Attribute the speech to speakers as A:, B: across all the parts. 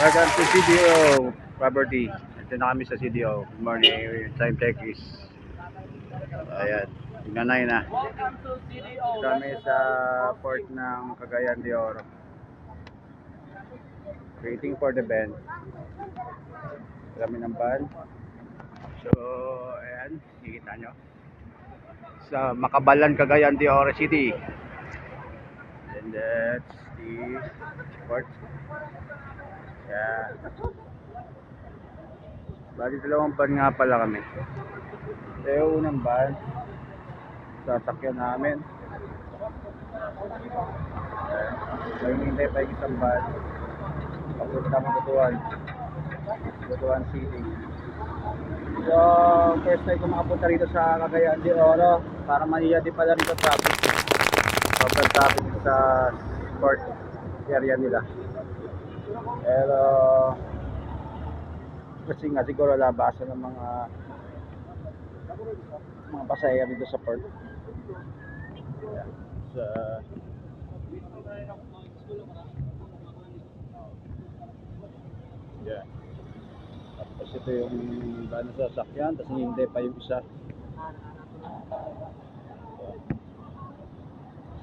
A: Welcome to CDO Property. Ito na kami sa CDO. Good morning. Time check is ayan, nanay na. Kami sa port ng Cagayan de Oro. Waiting for the van. Kami ng van. So, ayan, nakikita nyo. Sa Makabalan, Cagayan de Oro City. And that's the port. Yeah. Bali dalawang van nga pala kami. Ito yung unang van. Sasakyan namin. May hintay pa yung isang van. Papunta Butuan. Butuan City. So, first time ko makapunta rito sa Cagayan de Oro. Para maniya din pala rito traffic. Sobrang traffic sa port area nila. Pero kasi nga siguro labasan ng mga pasahero dito sa port. Sa yeah. Tapos ito yung gano'n sa sasakyan, tapos hindi pa yung isa.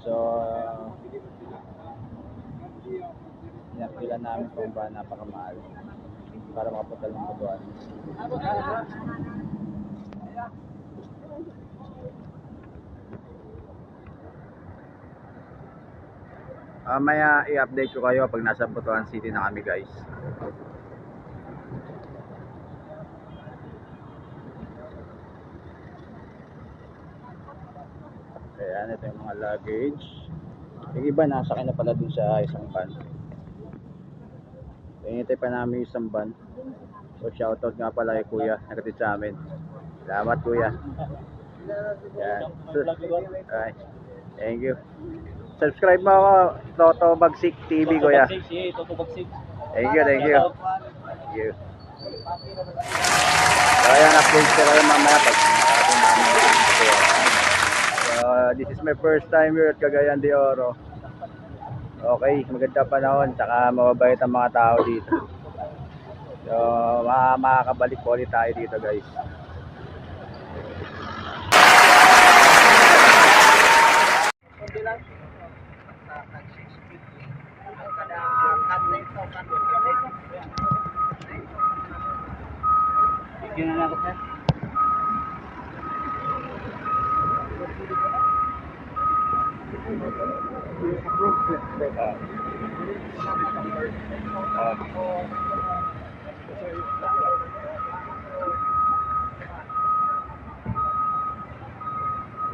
A: So pila namin kung ba napakamahal para makapunta ng Butuan. Maya i-update ko kayo pag nasa Butuan City na kami, guys. Ayan, ito yung mga luggage. Yung iba nasakay na pala dun sa isang van. Hinihintay pa namin isang van. So shoutout nga pala kay kuya, nagatid sa amin. Salamat kuya. Yan. Alright. Thank you. Subscribe mo ako, Toto Bagsik TV kuya. Thank you, thank you. Thank you. So ayan, update ko kayo mamaya pag nakarating namin. This is my first time here at Cagayan de Oro. Okay, maganda panahon, tsaka mababait ang mga tao dito. So, makakabalik po ulit tayo dito, guys.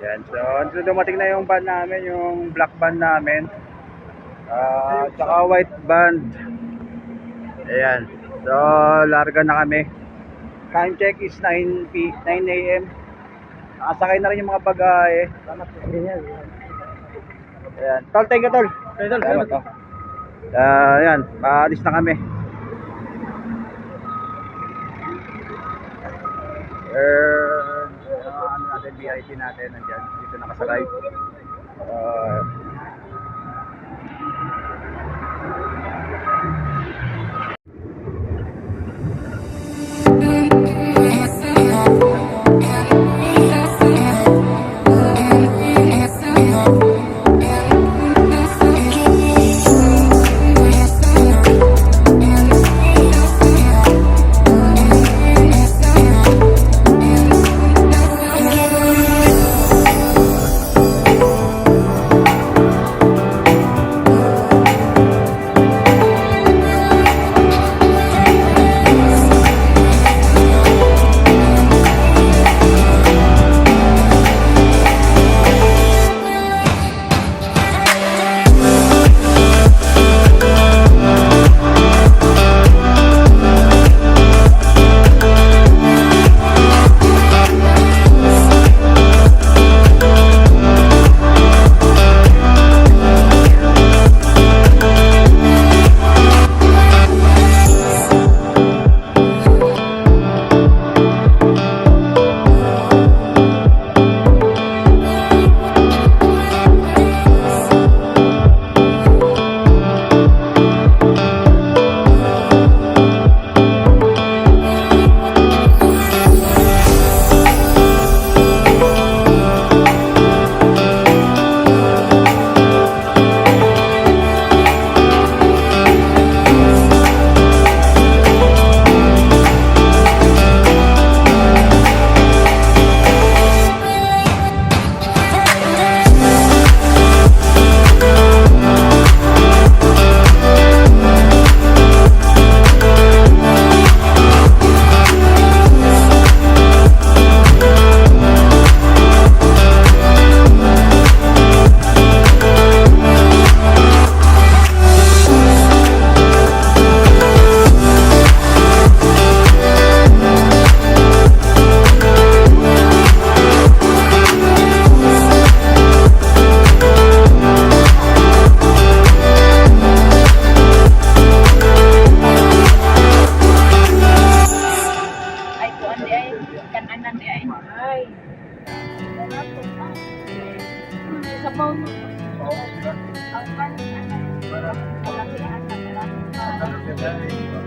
A: Yan, so dumating na yung van namin, yung black van namin. Tsaka white band. Ayan, so larga na kami. Time check is 9 AM. Nakasakay na rin yung mga bagahe. Ayan, tol, thank you tol. Salamat tol. Ayan, paalis na kami. Ano natin, VIP natin nandyan, dito nakasakay. Bye.